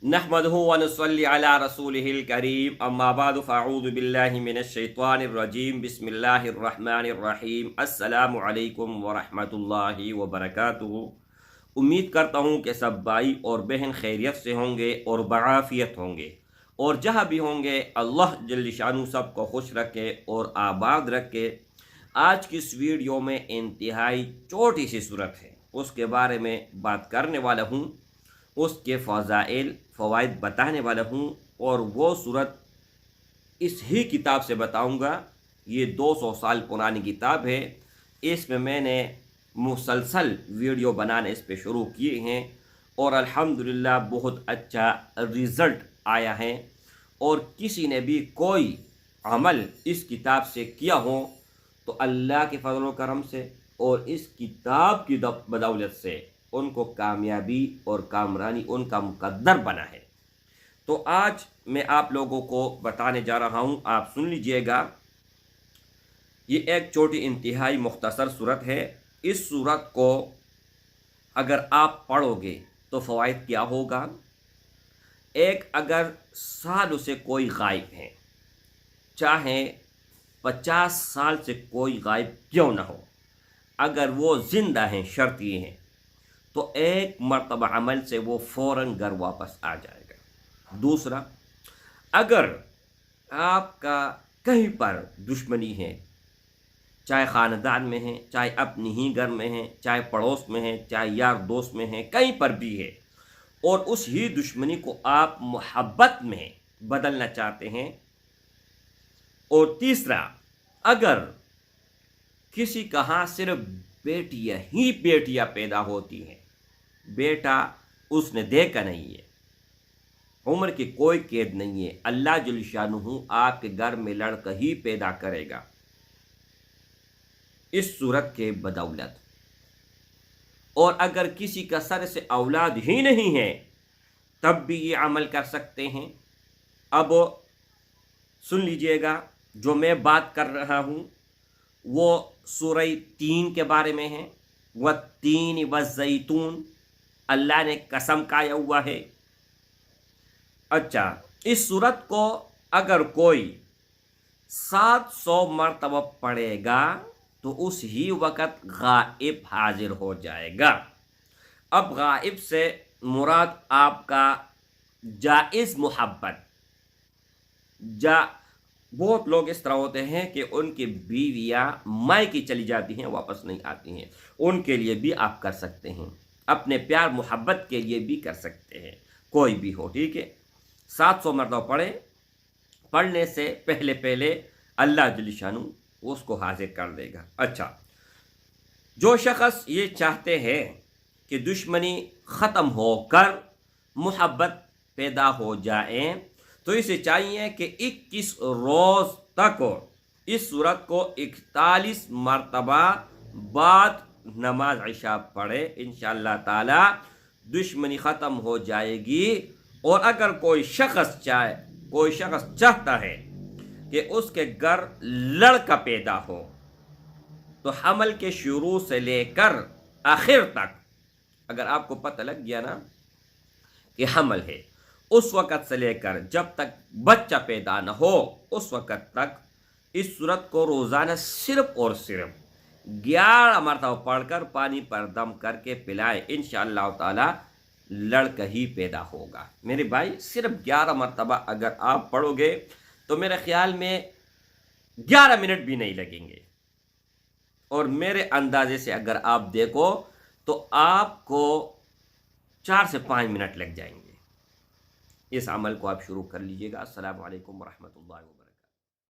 नहमदुहु व नुसल्ली अला रसूलिहिल करीम अम्मा बाद फ़अऊज़ु बिल्लाहि मिनश शैतानिर रजीम बिस्मिल्लाहिर रहमानिर रहीम अस्सलामु अलैकुम व रहमतुल्लाहि व बरकातुहू। उम्मीद करता हूँ कि सब भाई और बहन खैरियत से होंगे और बआफियत होंगे, और जहाँ भी होंगे अल्लाह जल्ल शानु सबको खुश रखे और आबाद रखे। आज की इस वीडियो में इंतहाई छोटी सी सूरत है, उसके बारे में बात करने वाला हूँ, उसके फ़वाइद बताने वाला हूँ, और वो सूरत इस ही किताब से बताऊँगा। ये 200 साल पुरानी किताब है। इसमें मैंने मुसलसल वीडियो बनाने इस पे शुरू किए हैं और अल्हम्दुलिल्लाह बहुत अच्छा रिज़ल्ट आया है। और किसी ने भी कोई अमल इस किताब से किया हो तो अल्लाह के फजल व करम से और इस किताब की बदौलत से उनको कामयाबी और कामरानी उनका मुकद्दर बना है। तो आज मैं आप लोगों को बताने जा रहा हूँ, आप सुन लीजिएगा। ये एक छोटी इंतहाई मुख्तसर सूरत है। इस सूरत को अगर आप पढ़ोगे तो फ़वाइद क्या होगा। एक, अगर सालों से कोई गायब है, चाहे 50 साल से कोई गायब क्यों ना हो, अगर वो ज़िंदा हैं, शर्त ये है, तो एक मरतबा अमल से वो फ़ौरन घर वापस आ जाएगा। दूसरा, अगर आपका कहीं पर दुश्मनी है, चाहे ख़ानदान में है, चाहे अपनी ही घर में है, चाहे पड़ोस में है, चाहे यार दोस्त में है, कहीं पर भी है, और उस ही दुश्मनी को आप मोहब्बत में बदलना चाहते हैं। और तीसरा, अगर किसी का हाँ सिर्फ बेटियां ही बेटियां पैदा होती हैं, बेटा उसने देखा नहीं है, उम्र की कोई कैद नहीं है, अल्लाह जल्ल शानुहू आपके घर में लड़का ही पैदा करेगा इस सूरत के बदौलत। और अगर किसी का सर से औलाद ही नहीं है तब भी ये अमल कर सकते हैं। अब सुन लीजिएगा, जो मैं बात कर रहा हूँ वो सूरह तीन के बारे में है। व तीन व ज़ैतून, अल्लाह ने कसम खाया हुआ है। अच्छा, इस सूरत को अगर कोई 700 मरतबा पढ़ेगा तो उस ही वक़्त गायब हाजिर हो जाएगा। अब गायब से मुराद आपका जायज़ मोहब्बत। बहुत लोग इस तरह होते हैं कि उनकी बीवियाँ मायके चली जाती हैं, वापस नहीं आती हैं, उनके लिए भी आप कर सकते हैं, अपने प्यार मोहब्बत के लिए भी कर सकते हैं, कोई भी हो, ठीक है। 700 मरतबा पढ़ें, पढ़ने से पहले पहले अल्लाह जल्ल शानु उसको हाजिर कर देगा। अच्छा, जो शख्स ये चाहते हैं कि दुश्मनी ख़त्म होकर मोहब्बत पैदा हो जाए तो इसे चाहिए कि 21 रोज़ तक इस सूरत को 41 मरतबा बाद नमाज इशा पढ़े। इंशाअल्लाह ताला दुश्मनी ख़त्म हो जाएगी। और अगर कोई शख्स चाहता है कि उसके घर लड़का पैदा हो तो हमल के शुरू से लेकर आखिर तक, अगर आपको पता लग गया ना कि हमल है, उस वक़्त से लेकर जब तक बच्चा पैदा न हो उस वक़्त तक इस सूरत को रोज़ाना सिर्फ और सिर्फ 11 मरतबा पढ़कर पानी पर दम करके पिलाए। इंशाअल्लाह ताला लड़का ही पैदा होगा। मेरे भाई, सिर्फ 11 मरतबा अगर आप पढ़ोगे तो मेरे ख्याल में 11 मिनट भी नहीं लगेंगे, और मेरे अंदाजे से अगर आप देखो तो आपको 4 से 5 मिनट लग जाएंगे। इस अमल को आप शुरू कर लीजिएगा। अस्सलामु अलैकुम व रहमतुल्लाहि।